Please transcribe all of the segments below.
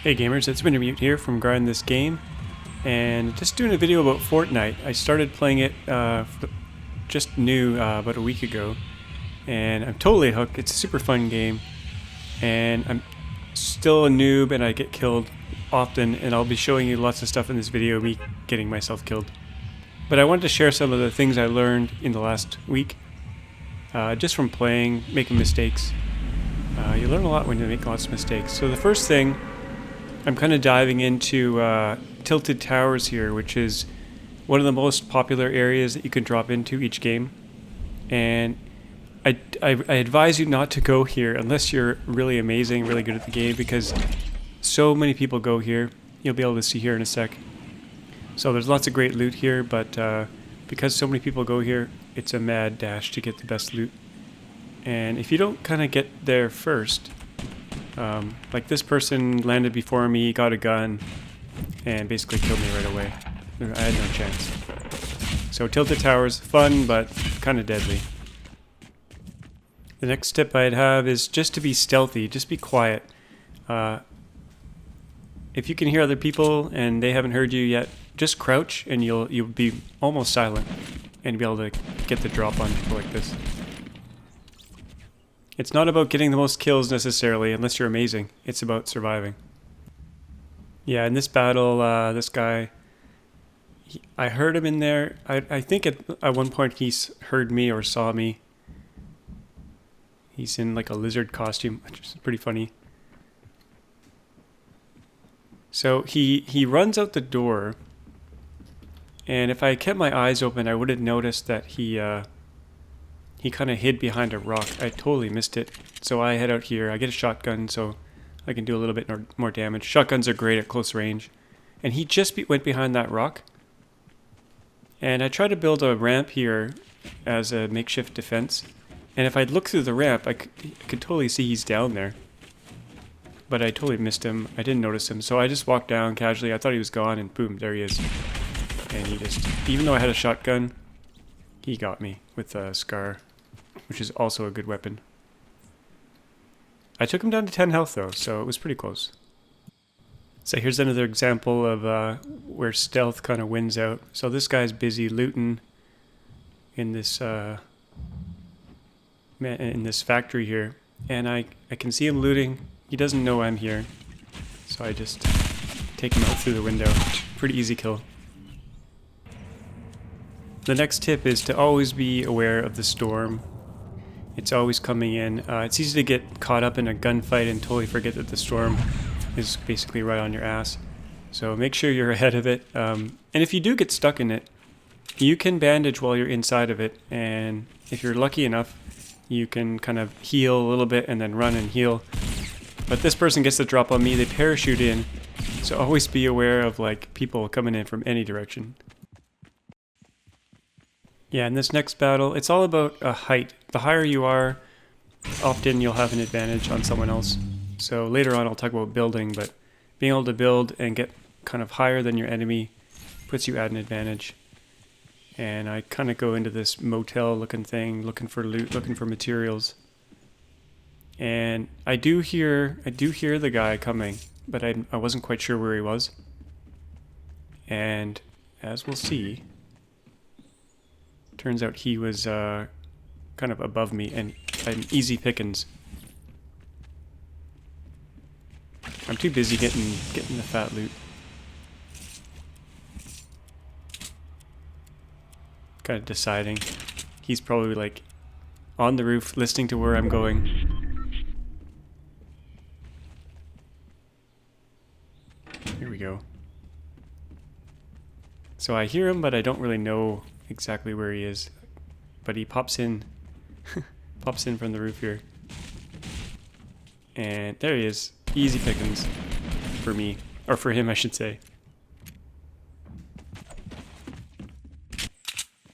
Hey gamers, it's Mute here from Grind This Game, and just doing a video about Fortnite. I started playing it just new about a week ago, and I'm totally hooked. It's a super fun game, and I'm still a noob and I get killed often, and I'll be showing you lots of stuff in this video, me getting myself killed. But I wanted to share some of the things I learned in the last week, just from playing, making mistakes. You learn a lot when you make lots of mistakes. So the first thing, I'm kind of diving into Tilted Towers here, which is one of the most popular areas that you can drop into each game. And I advise you not to go here unless you're really amazing, really good at the game, because so many people go here. You'll be able to see here in a sec. So there's lots of great loot here, but because so many people go here, it's a mad dash to get the best loot. And if you don't kind of get there first, like this person landed before me, got a gun, and basically killed me right away. I had no chance. So Tilted Towers, fun, but kind of deadly. The next tip I'd have is just to be stealthy, just be quiet. If you can hear other people and they haven't heard you yet, just crouch and you'll be almost silent and be able to get the drop on people like this. It's not about getting the most kills necessarily, unless you're amazing. It's about surviving. Yeah, in this battle, this guy, I heard him in there. I think at one point he's heard me or saw me. He's in like a lizard costume, which is pretty funny. So he runs out the door, and if I kept my eyes open, I would have noticed that he kind of hid behind a rock. I totally missed it. So I head out here. I get a shotgun so I can do a little bit more damage. Shotguns are great at close range. And he just went behind that rock. And I tried to build a ramp here as a makeshift defense. And if I'd look through the ramp, I could totally see he's down there. But I totally missed him. I didn't notice him. So I just walked down casually. I thought he was gone, and boom, there he is. And he just, even though I had a shotgun, he got me with a Scar, which is also a good weapon. I took him down to 10 health though, so it was pretty close. So here's another example of where stealth kind of wins out. So this guy's busy looting in this factory here, and I can see him looting. He doesn't know I'm here, so I just take him out through the window. Pretty easy kill. The next tip is to always be aware of the storm. It's always coming in. It's easy to get caught up in a gunfight and totally forget that the storm is basically right on your ass. So make sure you're ahead of it. And if you do get stuck in it, you can bandage while you're inside of it. And if you're lucky enough, you can kind of heal a little bit and then run and heal. But this person gets the drop on me. They parachute in. So always be aware of like people coming in from any direction. Yeah, in this next battle, it's all about height. The higher you are, often you'll have an advantage on someone else. So later on I'll talk about building, but being able to build and get kind of higher than your enemy puts you at an advantage. And I kind of go into this motel looking thing, looking for loot, looking for materials. And I do hear the guy coming, but I wasn't quite sure where he was. And as we'll see, turns out he was kind of above me, and I'm easy pickings. I'm too busy getting the fat loot. Kind of deciding. He's probably like on the roof, listening to where I'm going. Here we go. So I hear him, but I don't really know exactly where he is, but he pops in from the roof here, and there he is. Easy pickings for me, or for him I should say.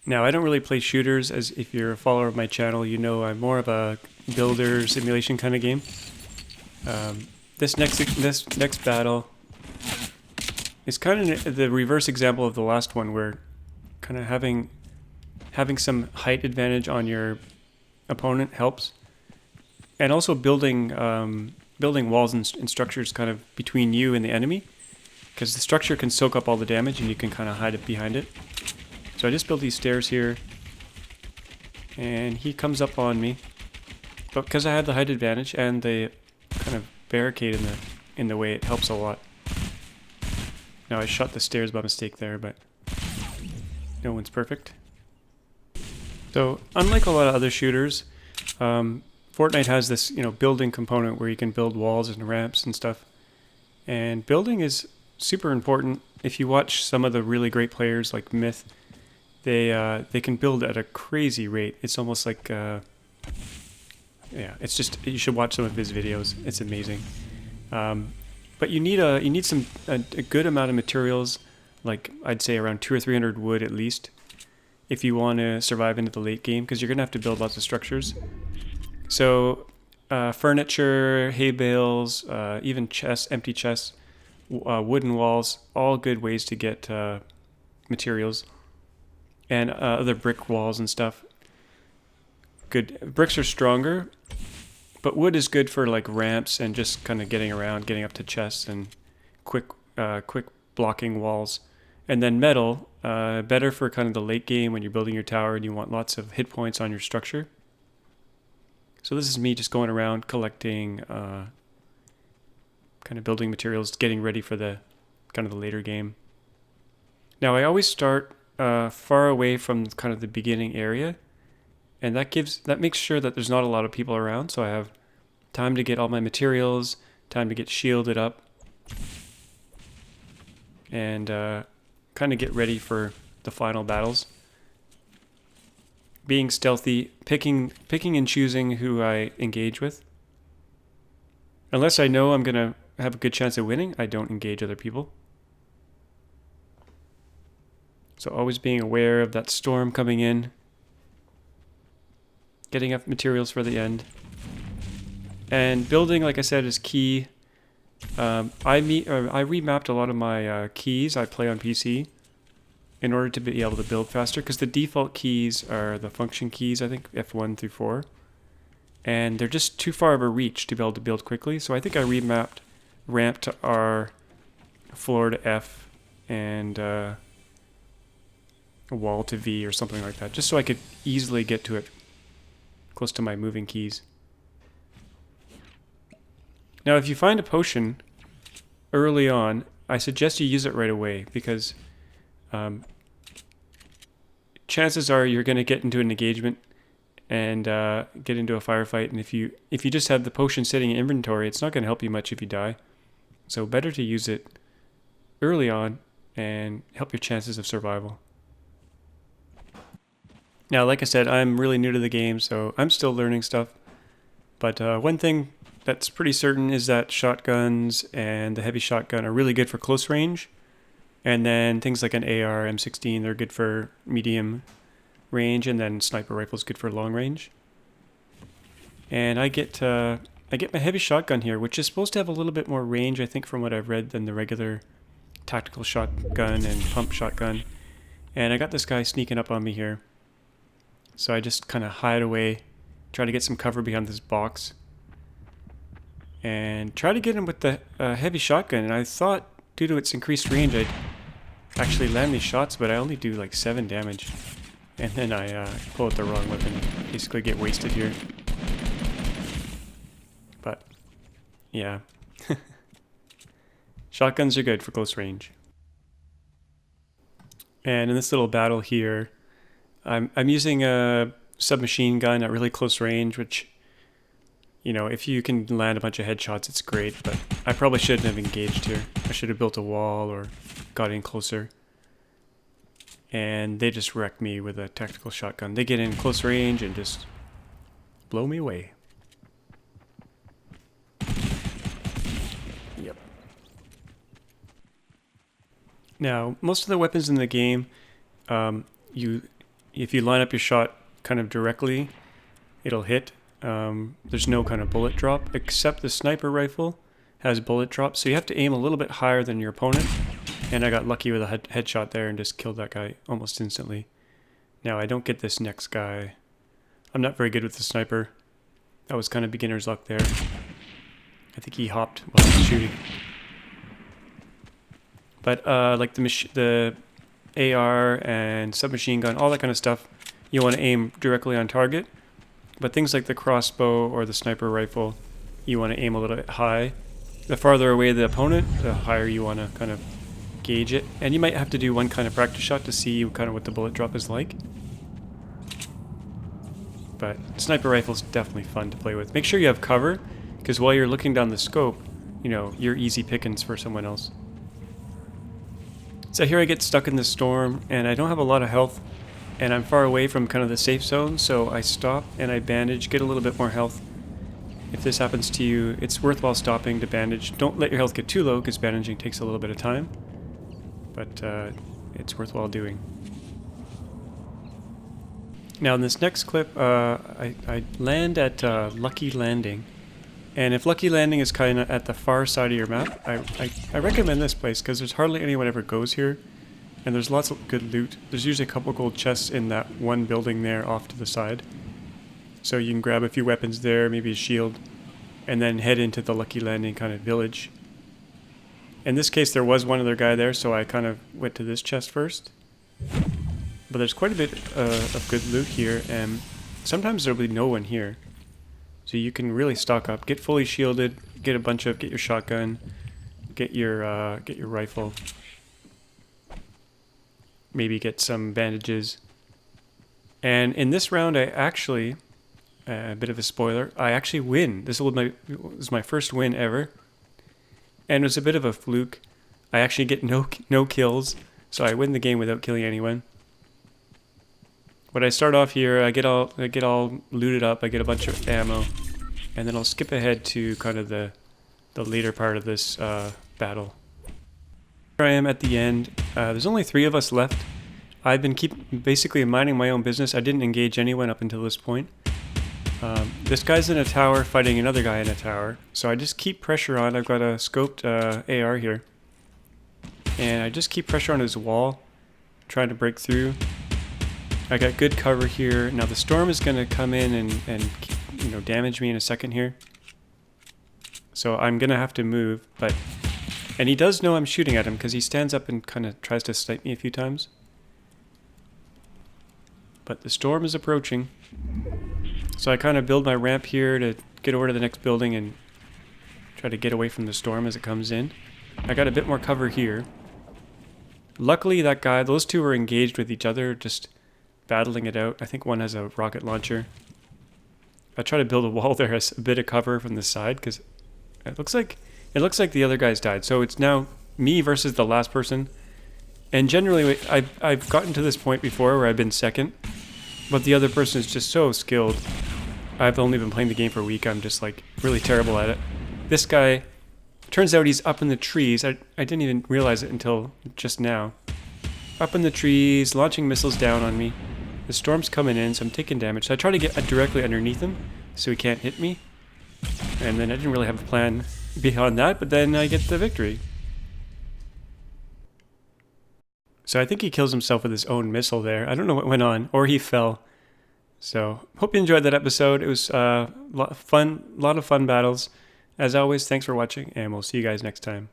Now I don't really play shooters, as if you're a follower of my channel you know I'm more of a builder simulation kind of game. This next battle is kind of the reverse example of the last one, where kind of having some height advantage on your opponent helps, and also building building walls and structures kind of between you and the enemy, because the structure can soak up all the damage and you can kind of hide it behind it. So I just built these stairs here, and he comes up on me, but because I had the height advantage and the kind of barricade in the way, it helps a lot. Now I shot the stairs by mistake there, but no one's perfect. So unlike a lot of other shooters, Fortnite has this, building component where you can build walls and ramps and stuff. And building is super important. If you watch some of the really great players like Myth, they can build at a crazy rate. It's almost like, it's just, you should watch some of his videos. It's amazing. But you need a good amount of materials, like I'd say around 200 or 300 wood at least, if you want to survive into the late game, because you're going to have to build lots of structures. So furniture, hay bales, even chests, empty chests, wooden walls, all good ways to get materials. And other brick walls and stuff. Good. Bricks are stronger, but wood is good for like ramps and just kind of getting around, getting up to chests and quick blocking walls. And then metal, better for kind of the late game when you're building your tower and you want lots of hit points on your structure. So this is me just going around collecting, kind of building materials, getting ready for the kind of the later game. Now I always start far away from kind of the beginning area, and that makes sure that there's not a lot of people around, so I have time to get all my materials, time to get shielded up, and kind of get ready for the final battles. Being stealthy, picking and choosing who I engage with. Unless I know I'm gonna have a good chance of winning, I don't engage other people. So always being aware of that storm coming in, getting up materials for the end. And building, like I said, is key. I remapped a lot of my keys. I play on PC in order to be able to build faster, because the default keys are the function keys, I think F1 through 4. And they're just too far of a reach to be able to build quickly. So I think I remapped ramp to R, floor to F, and a wall to V or something like that, just so I could easily get to it close to my moving keys. Now if you find a potion early on, I suggest you use it right away, because chances are you're going to get into an engagement and get into a firefight, and if you just have the potion sitting in inventory, it's not going to help you much if you die. So better to use it early on and help your chances of survival. Now, like I said, I'm really new to the game, so I'm still learning stuff. But one thing that's pretty certain is that shotguns and the heavy shotgun are really good for close range. And then things like an AR M16, they're good for medium range, and then sniper rifle's good for long range. And I get my heavy shotgun here, which is supposed to have a little bit more range, I think, from what I've read, than the regular tactical shotgun and pump shotgun. And I got this guy sneaking up on me here. So I just kind of hide away, try to get some cover behind this box, and try to get him with the heavy shotgun. And I thought, due to its increased range, I'd actually land these shots, but I only do like 7 damage. And then I pull out the wrong weapon, basically get wasted here. But, yeah. Shotguns are good for close range. And in this little battle here, I'm using a submachine gun at really close range, which, if you can land a bunch of headshots, it's great, but I probably shouldn't have engaged here. I should have built a wall or got in closer. And they just wrecked me with a tactical shotgun. They get in close range and just blow me away. Yep. Now, most of the weapons in the game, if you line up your shot kind of directly, it'll hit. There's no kind of bullet drop, except the sniper rifle has bullet drop, so you have to aim a little bit higher than your opponent. And I got lucky with a headshot there and just killed that guy almost instantly. Now I don't get this next guy. I'm not very good with the sniper. That was kind of beginner's luck there. I think he hopped while he was shooting. But like the AR and submachine gun, all that kind of stuff, you want to aim directly on target. But things like the crossbow or the sniper rifle, you want to aim a little bit high. The farther away the opponent, the higher you want to kind of gauge it. And you might have to do one kind of practice shot to see kind of what the bullet drop is like. But sniper rifle's definitely fun to play with. Make sure you have cover, because while you're looking down the scope, you know, you're easy pickings for someone else. So here I get stuck in the storm, and I don't have a lot of health, and I'm far away from kind of the safe zone, so I stop and I bandage, get a little bit more health. If this happens to you, it's worthwhile stopping to bandage. Don't let your health get too low, because bandaging takes a little bit of time, but it's worthwhile doing. Now in this next clip, I land at Lucky Landing. And if Lucky Landing is kind of at the far side of your map, I recommend this place because there's hardly anyone ever goes here. And there's lots of good loot. There's usually a couple gold chests in that one building there off to the side. So you can grab a few weapons there, maybe a shield, and then head into the Lucky Landing kind of village. In this case there was one other guy there, so I kind of went to this chest first. But there's quite a bit of good loot here, and sometimes there'll be no one here. So you can really stock up, get fully shielded, get your shotgun, get your rifle, maybe get some bandages. And in this round, I actually, a bit of a spoiler, I actually win. This was my first win ever, and it was a bit of a fluke. I actually get no kills, so I win the game without killing anyone. But I start off here, I get all looted up, I get a bunch of ammo, and then I'll skip ahead to kind of the later part of this battle. Here I am at the end. There's only 3 of us left. I've been basically minding my own business. I didn't engage anyone up until this point. This guy's in a tower fighting another guy in a tower, so I just keep pressure on. I've got a scoped AR here, and I just keep pressure on his wall, trying to break through. I got good cover here. Now the storm is going to come in and you know, damage me in a second here. So I'm going to have to move, and he does know I'm shooting at him because he stands up and kind of tries to snipe me a few times. But the storm is approaching. So I kind of build my ramp here to get over to the next building and try to get away from the storm as it comes in. I got a bit more cover here. Luckily those two were engaged with each other, just battling it out. I think one has a rocket launcher. I try to build a wall there as a bit of cover from the side because it looks like the other guys died. So it's now me versus the last person. And generally I've gotten to this point before where I've been second, but the other person is just so skilled. I've only been playing the game for a week. I'm just like really terrible at it. This guy, turns out he's up in the trees. I didn't even realize it until just now. Up in the trees, launching missiles down on me. The storm's coming in, so I'm taking damage. So I try to get directly underneath him so he can't hit me. And then I didn't really have a plan beyond that, but then I get the victory. So I think he kills himself with his own missile there. I don't know what went on, or he fell. So hope you enjoyed that episode. It was a lot of fun battles. As always, thanks for watching, and we'll see you guys next time.